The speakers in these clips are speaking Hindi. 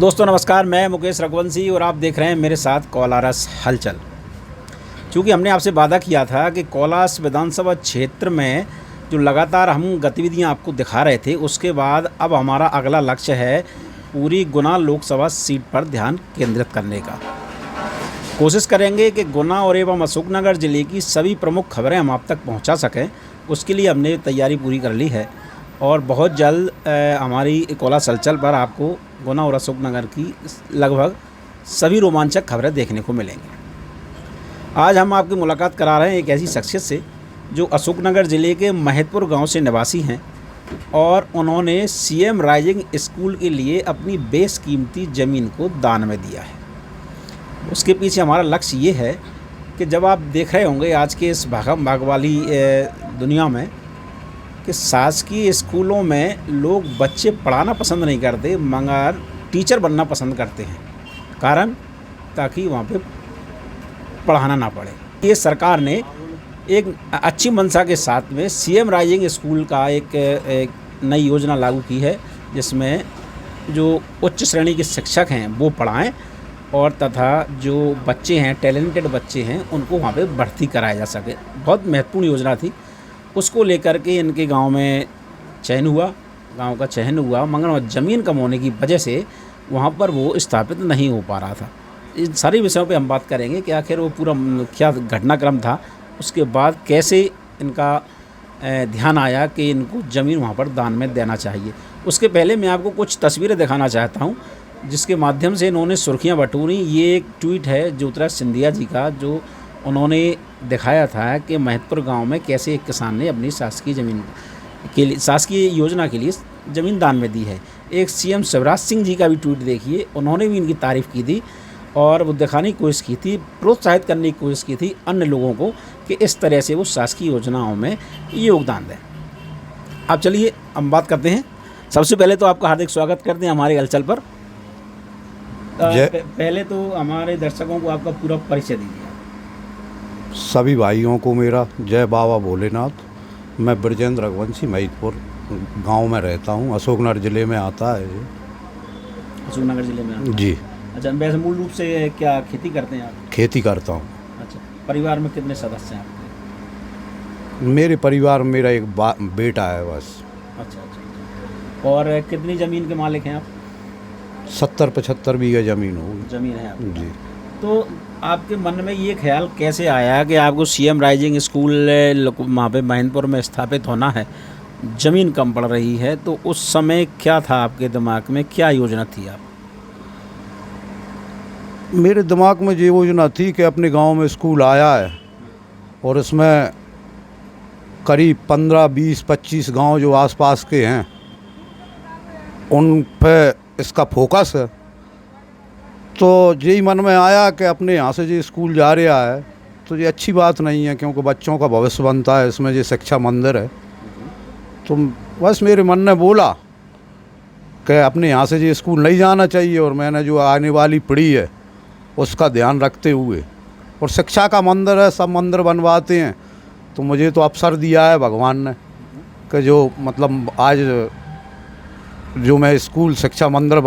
दोस्तों नमस्कार, मैं मुकेश रघुवंशी और आप देख रहे हैं मेरे साथ कोलारस हलचल। क्योंकि हमने आपसे वादा किया था कि कोलारस विधानसभा क्षेत्र में जो लगातार हम गतिविधियां आपको दिखा रहे थे, उसके बाद अब हमारा अगला लक्ष्य है पूरी गुना लोकसभा सीट पर ध्यान केंद्रित करने का। कोशिश करेंगे कि गुना और एवं अशोकनगर ज़िले की सभी प्रमुख खबरें हम आप तक पहुँचा सकें। उसके लिए हमने तैयारी पूरी कर ली है और बहुत जल्द हमारी कोलारस हलचल पर आपको गुना और अशोकनगर की लगभग सभी रोमांचक खबरें देखने को मिलेंगी। आज हम आपकी मुलाकात करा रहे हैं एक ऐसी शख्सियत से जो अशोकनगर ज़िले के महतपुर गांव से निवासी हैं और उन्होंने सीएम राइजिंग स्कूल के लिए अपनी बेशकीमती ज़मीन को दान में दिया है। उसके पीछे हमारा लक्ष्य ये है कि जब आप देख रहे होंगे आज के इस भागम भाग वाली दुनिया में कि शासकीय स्कूलों में लोग बच्चे पढ़ाना पसंद नहीं करते मगर टीचर बनना पसंद करते हैं। कारण ताकि वहाँ पे पढ़ाना ना पड़े। ये सरकार ने एक अच्छी मंशा के साथ में सीएम राइजिंग स्कूल का एक नई योजना लागू की है, जिसमें जो उच्च श्रेणी के शिक्षक हैं वो पढ़ाएं और तथा जो बच्चे हैं, टैलेंटेड बच्चे हैं, उनको वहाँ पे भर्ती कराया जा सके। बहुत महत्वपूर्ण योजना थी। उसको लेकर के इनके गांव में गांव का चयन हुआ मगर ज़मीन कम होने की वजह से वहाँ पर वो स्थापित नहीं हो पा रहा था। इन सारी विषयों पे हम बात करेंगे कि आखिर वो पूरा क्या घटनाक्रम था, उसके बाद कैसे इनका ध्यान आया कि इनको ज़मीन वहाँ पर दान में देना चाहिए। उसके पहले मैं आपको कुछ तस्वीरें दिखाना चाहता हूँ जिसके माध्यम से इन्होंने सुर्खियाँ बटोरी। ये एक ट्वीट है ज्योतिराज सिंधिया जी का, जो उन्होंने दिखाया था कि महतपुर गांव में कैसे एक किसान ने अपनी शासकीय ज़मीन के लिए, शासकीय योजना के लिए ज़मीन दान में दी है। एक सीएम शिवराज सिंह जी का भी ट्वीट देखिए, उन्होंने भी इनकी तारीफ़ की थी और वो दिखाने की कोशिश की थी, प्रोत्साहित करने की कोशिश की थी अन्य लोगों को कि इस तरह से वो शासकीय योजनाओं में योगदान दें। अब चलिए हम बात करते हैं। सबसे पहले तो आपका हार्दिक स्वागत करते हैं हमारे हलचल पर। पहले तो हमारे दर्शकों को आपका पूरा परिचय दीजिए। सभी भाइयों को मेरा जय बाबा भोलेनाथ। मैं ब्रजेंद्र रघुवंशी महतपुर गांव में रहता हूं, अशोकनगर ज़िले में आता है ये। अशोकनगर ज़िले में जी। अच्छा, वैसे मूल रूप से क्या खेती करते हैं आप? खेती करता हूं। अच्छा, परिवार में कितने सदस्य हैं आपके? मेरे परिवार में मेरा एक बेटा है बस। अच्छा। और कितनी ज़मीन के मालिक हैं आप? 70-75 बीघा ज़मीन होगी। ज़मीन है आपकी? जी। तो आपके मन में ये ख्याल कैसे आया कि आपको सीएम राइजिंग स्कूल वहाँ पे महतपुर में स्थापित होना है, ज़मीन कम पड़ रही है, तो उस समय क्या था आपके दिमाग में, क्या योजना थी आप? मेरे दिमाग में ये योजना थी कि अपने गांव में स्कूल आया है और इसमें करीब 15, 20, 25 गांव जो आसपास के हैं उन पे इसका फोकस है। तो यही मन में आया कि अपने यहाँ से जो स्कूल जा रहा है तो ये अच्छी बात नहीं है, क्योंकि बच्चों का भविष्य बनता है, इसमें जो शिक्षा मंदिर है। तो बस मेरे मन ने बोला कि अपने यहाँ से जो स्कूल नहीं जाना चाहिए और मैंने जो आने वाली पीढ़ी है उसका ध्यान रखते हुए, और शिक्षा का मंदिर है, सब मंदिर बनवाते हैं, तो मुझे तो अवसर दिया है भगवान ने कि जो मतलब आज जो मैं स्कूल शिक्षा मंदिर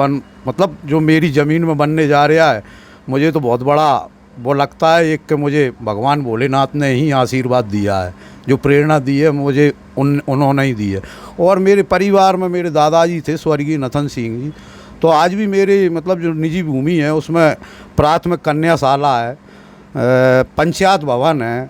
मतलब जो मेरी ज़मीन में बनने जा रहा है, मुझे तो बहुत बड़ा वो लगता है एक कि मुझे भगवान भोलेनाथ ने ही आशीर्वाद दिया है, जो प्रेरणा दी है मुझे उन्होंने ही दी है। और मेरे परिवार में मेरे दादाजी थे स्वर्गीय नथन सिंह जी, तो आज भी मेरे मतलब जो निजी भूमि है उसमें प्राथमिक कन्याशाला है, पंचायत भवन है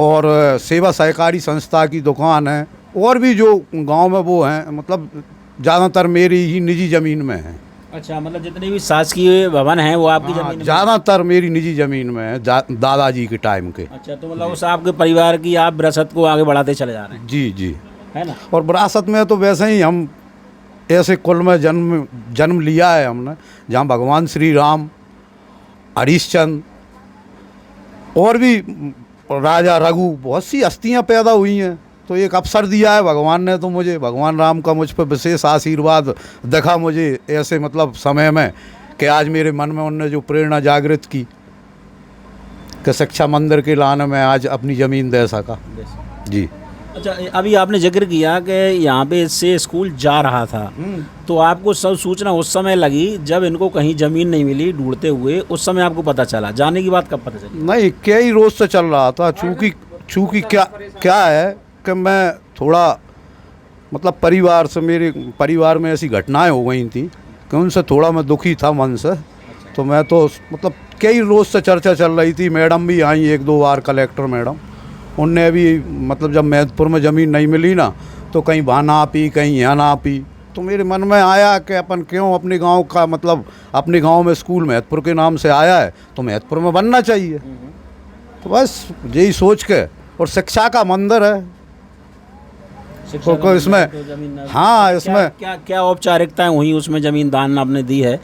और सेवा सहकारी संस्था की दुकान है, और भी जो गाँव में वो हैं, मतलब ज़्यादातर मेरी ही निजी ज़मीन में है। अच्छा, मतलब जितने भी शासकीय भवन हैं वो आपकी ज़मीन में? ज़्यादातर मेरी निजी ज़मीन में है, दादाजी के टाइम के। अच्छा, तो मतलब उस आपके परिवार की आप विरासत को आगे बढ़ाते चले जा रहे हैं? जी जी, है ना। और विरासत में तो वैसे ही हम ऐसे कुल में जन्म लिया है हमने, जहाँ भगवान श्री राम, हरिश्चंद्र और भी राजा रघु, बहुत सी हस्तियाँ पैदा हुई हैं। तो एक अवसर दिया है भगवान ने, तो मुझे भगवान राम का मुझ पर विशेष आशीर्वाद देखा मुझे ऐसे मतलब समय में कि आज मेरे मन में उनने जो प्रेरणा जागृत की कि शिक्षा मंदिर के लाने में आज अपनी ज़मीन दे सका। जी। अच्छा, अभी आपने जिक्र किया कि यहाँ पे इससे स्कूल जा रहा था, तो आपको सब सूचना उस समय लगी जब इनको कहीं ज़मीन नहीं मिली ढूंढते हुए, उस समय आपको पता चला? जाने की बात कब पता चली? नहीं, कई रोज़ से चल रहा था। चूँकि क्या क्या है कि मैं थोड़ा मतलब परिवार से, मेरे परिवार में ऐसी घटनाएं हो गई थी कि उनसे थोड़ा मैं दुखी था मन से। तो मैं तो मतलब कई रोज़ से चर्चा चल रही थी। मैडम भी आई 1-2 बार, कलेक्टर मैडम, उनने भी मतलब जब मैदपुर में ज़मीन नहीं मिली ना, तो कहीं वहाँ ना पी, कहीं यहाँ ना पी। तो मेरे मन में आया कि अपन क्यों अपने गांव का, मतलब अपने गांव में स्कूल मैदपुर के नाम से आया है तो मैदपुर में बनना चाहिए। तो बस यही सोच के, और शिक्षा का मंदिर है तो इसमें, हाँ, इसमें क्या क्या औपचारिकताएं हुई उसमें? ज़मीन दान आपने दी है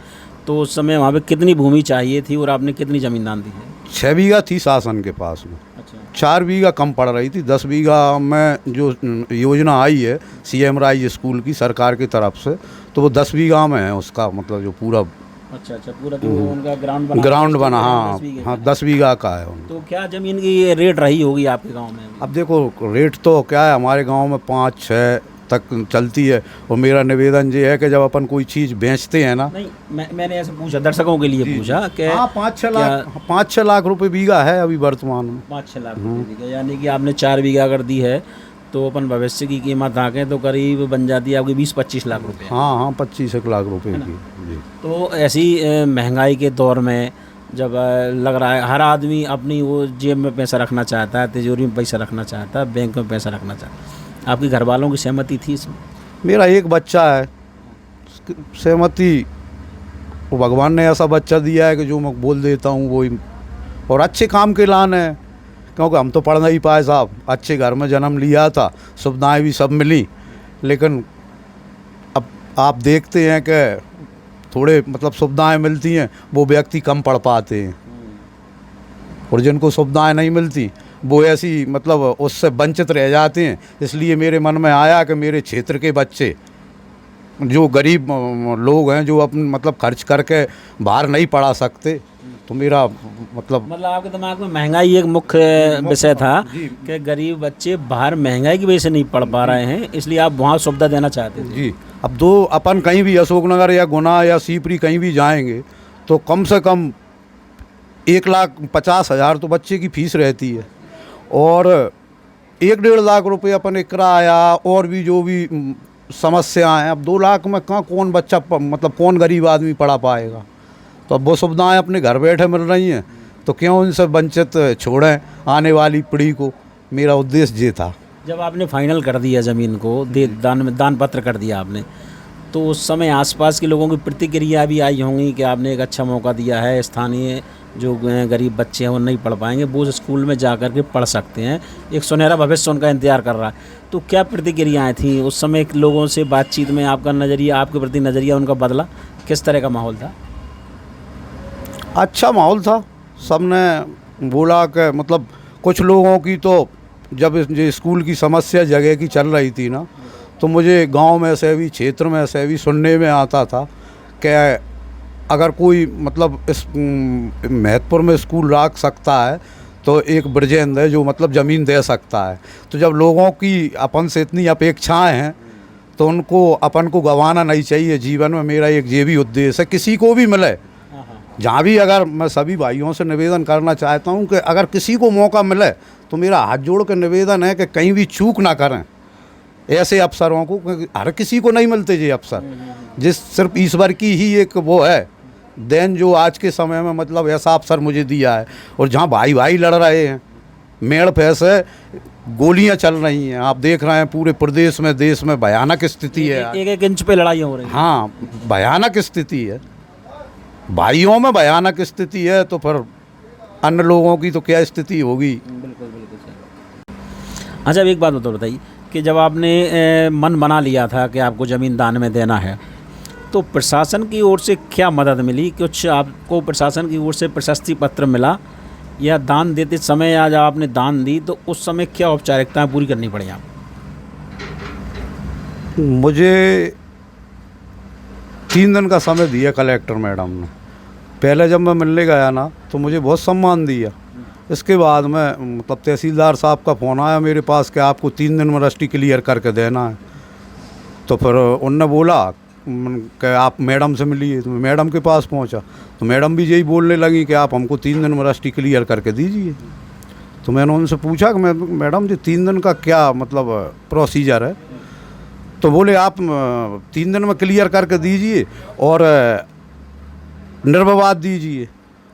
तो उस समय वहाँ पे कितनी भूमि चाहिए थी और आपने कितनी ज़मीन दान दी है? 6 बीघा थी शासन के पास में। अच्छा, 4 बीघा कम पड़ रही थी। 10 बीघा में जो योजना आई है CM राइज स्कूल की सरकार की तरफ से, तो वो 10 बीघा में है उसका, मतलब जो पूरा। अच्छा, पूरा जो उनका ग्राउंड बना, हाँ 10 हाँ, 10 बीघा का है उनका। तो क्या ज़मीन की ये रेट रही होगी आपके गांव में? अब देखो, रेट तो क्या है, हमारे गांव में 5-6 तक चलती है। और मेरा निवेदन ये है कि जब अपन कोई चीज़ बेचते हैं ना, नहीं, मैंने ऐसे पूछा, दर्शकों के लिए पूछा कि हाँ, 5-6 लाख रुपए बीघा है अभी वर्तमान में। 5-6 लाख रुपये बीघा, यानी कि आपने 4 बीघा अगर दी है तो अपन भविष्य की कीमत आंकें तो करीब बन जाती है आपकी 20-25 लाख रुपये। हाँ, 25 लाख रुपए की जी। तो ऐसी महंगाई के दौर में जब लग रहा है हर आदमी अपनी वो जेब में पैसा रखना चाहता है, तिजोरी में पैसा रखना चाहता है, बैंक में पैसा रखना चाहता है, आपके घर वालों की सहमति थी इसमें? मेरा एक बच्चा है, सहमति वो भगवान ने ऐसा बच्चा दिया है कि जो मैं बोल देता हूँ वही, और अच्छे काम के लान है। क्योंकि हम तो पढ़ नहीं पाए साहब, अच्छे घर में जन्म लिया था, सुविधाएं भी सब मिली, लेकिन अब आप देखते हैं कि थोड़े मतलब सुविधाएं मिलती हैं, वो व्यक्ति कम पढ़ पाते हैं, और जिनको सुविधाएं नहीं मिलती वो ऐसी मतलब उससे वंचित रह जाते हैं। इसलिए मेरे मन में आया कि मेरे क्षेत्र के बच्चे जो गरीब लोग हैं, जो अपने मतलब खर्च करके बाहर नहीं पढ़ा सकते, तो मेरा मतलब आपके दिमाग में महंगाई एक मुख्य विषय था कि गरीब बच्चे बाहर महंगाई की वजह से नहीं पढ़ पा रहे हैं, इसलिए आप वहाँ सुविधा देना चाहते थे। जी, अब अपन कहीं भी अशोकनगर या गुना या सीपरी कहीं भी जाएंगे तो कम से कम 1,50,000 तो बच्चे की फीस रहती है, और 1-1.5 लाख रुपये अपन किराया और भी जो भी समस्याएं हैं। अब 2 लाख में कहाँ कौन बच्चा मतलब कौन गरीब आदमी पढ़ा पाएगा? तो अब वो सुविधाएं अपने घर बैठे मिल रही हैं, तो क्यों इनसे वंचित छोड़ें आने वाली पीढ़ी को? मेरा उद्देश्य ये था। जब आपने फाइनल कर दिया ज़मीन को, दान पत्र कर दिया आपने, तो उस समय आसपास के लोगों की प्रतिक्रिया भी आई होंगी कि आपने एक अच्छा मौका दिया है, स्थानीय जो गरीब बच्चे हैं वो नहीं पढ़ पाएंगे, वो स्कूल में जा कर के पढ़ सकते हैं, एक सुनहरा भविष्य उनका इंतजार कर रहा है। तो क्या प्रतिक्रियाएं थी उस समय लोगों से बातचीत में? आपका नज़रिया, आपके प्रति नज़रिया उनका बदला? किस तरह का माहौल था? अच्छा माहौल था। सबने बोला कि मतलब कुछ लोगों की तो जब ये स्कूल की समस्या जगह की चल रही थी ना, तो मुझे गांव में से भी, क्षेत्र में से भी सुनने में आता था कि अगर कोई मतलब इस महतपुर में स्कूल रख सकता है तो एक ब्रजेंद्र है जो मतलब ज़मीन दे सकता है। तो जब लोगों की अपन से इतनी अपेक्षाएं हैं तो उनको अपन को गंवाना नहीं चाहिए जीवन में। मेरा एक ये भी उद्देश्य है, किसी को भी मिले जहाँ भी, अगर मैं सभी भाइयों से निवेदन करना चाहता हूँ कि अगर किसी को मौका मिले तो मेरा हाथ जोड़ कर निवेदन है कि कहीं भी चूक ना करें ऐसे अफसरों को, क्योंकि हर किसी को नहीं मिलते ये अफसर, जिस सिर्फ ईश्वर की ही एक वो है देन, जो आज के समय में मतलब ऐसा अफसर मुझे दिया है। और जहाँ भाई भाई लड़ रहे हैं, मेड़ फैसे गोलियां चल रही हैं, आप देख रहे हैं पूरे प्रदेश में, देश में भयानक स्थिति है। एक इंच पे लड़ाइयाँ हो रही हैं। हाँ, भयानक स्थिति है, भाइयों में भयानक स्थिति है, तो फिर अन्य लोगों की तो क्या स्थिति होगी। बिल्कुल बिल्कुल। अच्छा, अब एक बात बताइए कि जब आपने मन बना लिया था कि आपको ज़मीन दान में देना है, तो प्रशासन की ओर से क्या मदद मिली? कुछ आपको प्रशासन की ओर से प्रशस्ति पत्र मिला, या दान देते समय या जब आपने दान दी तो उस समय क्या औपचारिकताएं पूरी करनी पड़ी आपको? मुझे 3 दिन का समय दिया कलेक्टर मैडम ने। पहले जब मैं मिलने गया ना तो मुझे बहुत सम्मान दिया, इसके बाद में मतलब तहसीलदार साहब का फ़ोन आया मेरे पास कि आपको 3 दिन में रजिस्ट्री क्लियर करके देना है। तो फिर उनने बोला कि आप मैडम से मिलिए। तो मैं मैडम के पास पहुंचा तो मैडम भी यही बोलने लगी कि आप हमको 3 दिन में रजिस्ट्री क्लियर करके दीजिए। तो मैंने उनसे पूछा कि मैडम जी 3 दिन का क्या मतलब प्रोसीजर है? तो बोले आप 3 दिन में क्लियर करके दीजिए और निर्विवाद दीजिए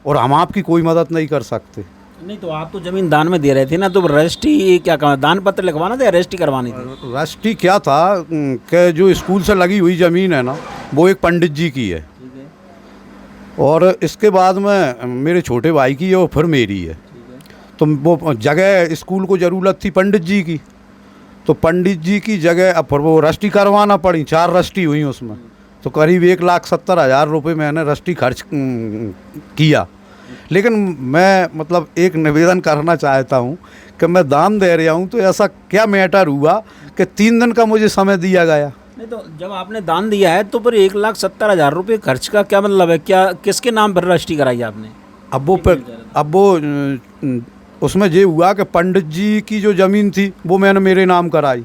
और हम आपकी कोई मदद नहीं कर सकते। नहीं तो आप तो ज़मीन दान में दे रहे थे ना, तो रजिस्ट्री क्या करना, दान पत्र लिखवाना था या रजिस्ट्री करवानी थी? रजिस्ट्री क्या था कि जो स्कूल से लगी हुई ज़मीन है ना वो एक पंडित जी की है, और इसके बाद में मेरे छोटे भाई की है और फिर मेरी है। तो वो जगह स्कूल को ज़रूरत थी पंडित जी की, तो पंडित जी की जगह अब फिर वो रजिस्ट्री करवाना पड़ी। 4 रजिस्ट्री हुई उसमें, तो करीब 1,70,000 रुपये मैंने रजिस्ट्री खर्च किया। लेकिन मैं मतलब एक निवेदन करना चाहता हूँ कि मैं दान दे रहा हूँ तो ऐसा क्या मैटर हुआ कि 3 दिन का मुझे समय दिया गया? नहीं तो जब आपने दान दिया है तो फिर 1,70,000 रुपये खर्च का क्या मतलब है? क्या किसके नाम पर रजिस्ट्री कराई आपने? अब वो उसमें ये हुआ कि पंडित जी की जो ज़मीन थी वो मैंने मेरे नाम कराई,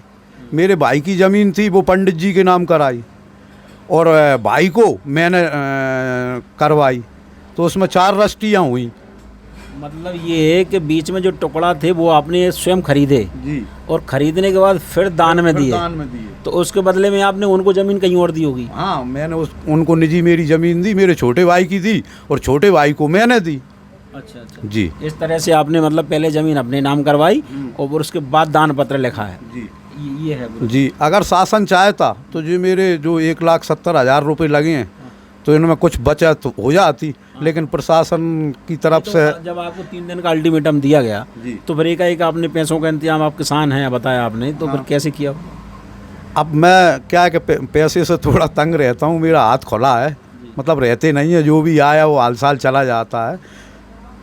मेरे भाई की ज़मीन थी वो पंडित जी के नाम कराई, और भाई को मैंने करवाई। तो उसमें 4 रजिस्ट्रियाँ हुई। मतलब ये है कि बीच में जो टुकड़ा थे वो आपने स्वयं खरीदे जी, और खरीदने के बाद फिर दान में दिए, दान में दिए। तो उसके बदले में आपने उनको ज़मीन कहीं और दी होगी? हाँ, मैंने उनको निजी मेरी ज़मीन दी, मेरे छोटे भाई की दी और छोटे भाई को मैंने दी। अच्छा अच्छा जी, इस तरह से आपने मतलब पहले ज़मीन अपने नाम करवाई और फिर उसके बाद दान पत्र लिखा है। जी, ये है बोलो। जी। अगर शासन चाहता तो जो मेरे जो 1,70,000 रुपये लगे हैं तो इनमें कुछ बचत हो जाती, लेकिन प्रशासन की तरफ तो से जब आपको 3 दिन का अल्टीमेटम दिया गया जी। तो फिर एकाएक आपने पैसों का इंतजाम, आप किसान हैं बताया आपने, तो फिर कैसे किया? अब मैं क्या है कि पैसे से थोड़ा तंग रहता हूँ, मेरा हाथ खुला है, मतलब रहते नहीं है, जो भी आया वो हाल साल चला जाता है।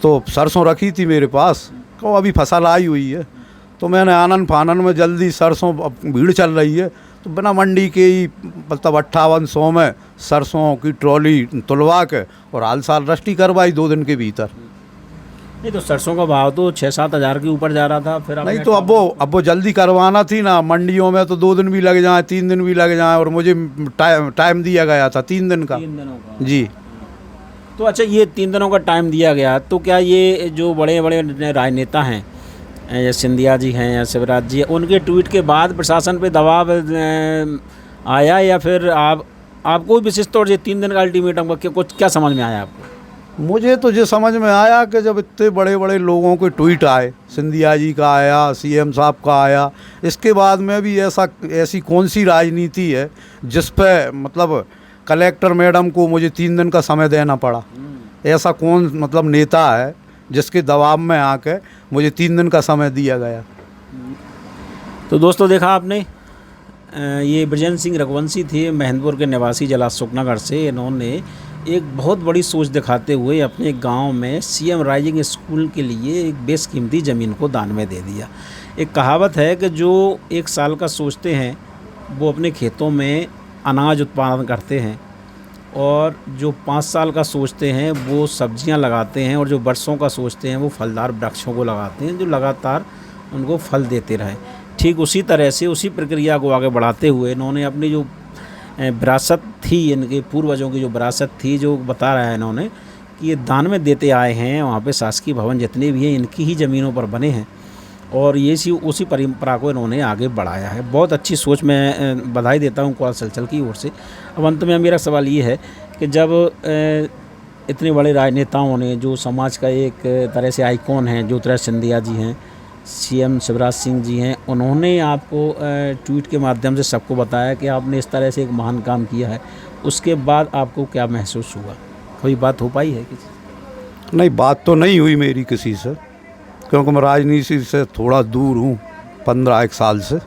तो सरसों रखी थी मेरे पास, तो अभी फसल आई हुई है, तो मैंने आनन फानन में जल्दी सरसों, भीड़ चल रही है तो बिना मंडी के ही मतलब 5800 में सरसों की ट्रॉली तुलवा के और हाल साल रजिस्ट्री करवाई 2 दिन के भीतर। नहीं तो सरसों का भाव तो 6-7 हज़ार के ऊपर जा रहा था, फिर नहीं तो अब वो जल्दी करवाना थी ना, मंडियों में तो 2 दिन भी लग जाए, 3 दिन भी लग जाए, और मुझे टाइम दिया गया था 3 दिन का। 3 दिनों का जी। तो अच्छा, ये 3 दिनों का टाइम दिया गया, तो क्या ये जो बड़े बड़े राजनेता हैं या सिंधिया जी हैं या शिवराज जी, उनके ट्वीट के बाद प्रशासन पे दबाव आया, या फिर आपको विशेष तौर से 3 दिन का अल्टीमेटम का कुछ क्या समझ में आया आपको? मुझे तो ये समझ में आया कि जब इतने बड़े बड़े लोगों के ट्वीट आए, सिंधिया जी का आया, सीएम साहब का आया, इसके बाद में भी ऐसी कौन सी राजनीति है जिस पे मतलब कलेक्टर मैडम को मुझे 3 दिन का समय देना पड़ा? ऐसा कौन मतलब नेता है जिसके दबाव में आके मुझे 3 दिन का समय दिया गया? तो दोस्तों देखा आपने, ये बृजेंद्र सिंह रघुवंशी थे, महेंद्रपुर के निवासी जिला सुखनगर से। इन्होंने एक बहुत बड़ी सोच दिखाते हुए अपने गांव में सीएम राइजिंग स्कूल के लिए एक बेशकीमती ज़मीन को दान में दे दिया। एक कहावत है कि जो 1 साल का सोचते हैं वो अपने खेतों में अनाज उत्पादन करते हैं, और जो 5 साल का सोचते हैं वो सब्जियां लगाते हैं, और जो वर्षों का सोचते हैं वो फलदार वृक्षों को लगाते हैं जो लगातार उनको फल देते रहें। ठीक उसी तरह से उसी प्रक्रिया को आगे बढ़ाते हुए इन्होंने अपनी जो विरासत थी, इनके पूर्वजों की जो विरासत थी, जो बता रहा है इन्होंने कि ये दान में देते आए हैं, वहाँ पे शासकीय भवन जितने भी हैं इनकी ही ज़मीनों पर बने हैं, और ये उसी परंपरा को इन्होंने आगे बढ़ाया है। बहुत अच्छी सोच, मैं बधाई देता हूँ कोलारस हलचल की ओर से। अब अंत में मेरा सवाल ये है कि जब इतने बड़े राजनेताओं ने, जो समाज का एक तरह से आइकॉन हैं, ज्योतिराज सिंधिया जी हैं, सीएम शिवराज सिंह जी हैं, उन्होंने आपको ट्वीट के माध्यम से सबको बताया कि आपने इस तरह से एक महान काम किया है, उसके बाद आपको क्या महसूस हुआ? कोई बात हो पाई है किसी? नहीं, बात तो नहीं हुई मेरी किसी से, क्योंकि मैं राजनीति से थोड़ा दूर हूँ 15-1 साल से।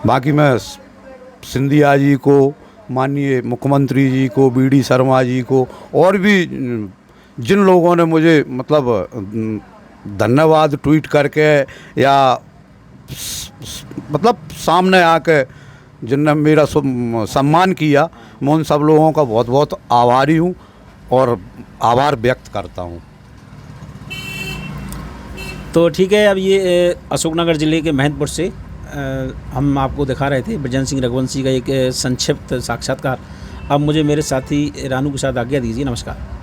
बाकी मैं सिंधिया जी को, माननीय मुख्यमंत्री जी को, बीडी शर्मा जी को, और भी जिन लोगों ने मुझे मतलब धन्यवाद ट्वीट करके या मतलब सामने आके जिनने मेरा सम्मान किया, मैं उन सब लोगों का बहुत बहुत आभारी हूँ और आभार व्यक्त करता हूँ। तो ठीक है, अब ये अशोकनगर ज़िले के महंतपुर से हम आपको दिखा रहे थे बृजेंद्र सिंह रघुवंशी का एक संक्षिप्त साक्षात्कार। अब मुझे मेरे साथी रानू के साथ आज्ञा दीजिए। नमस्कार।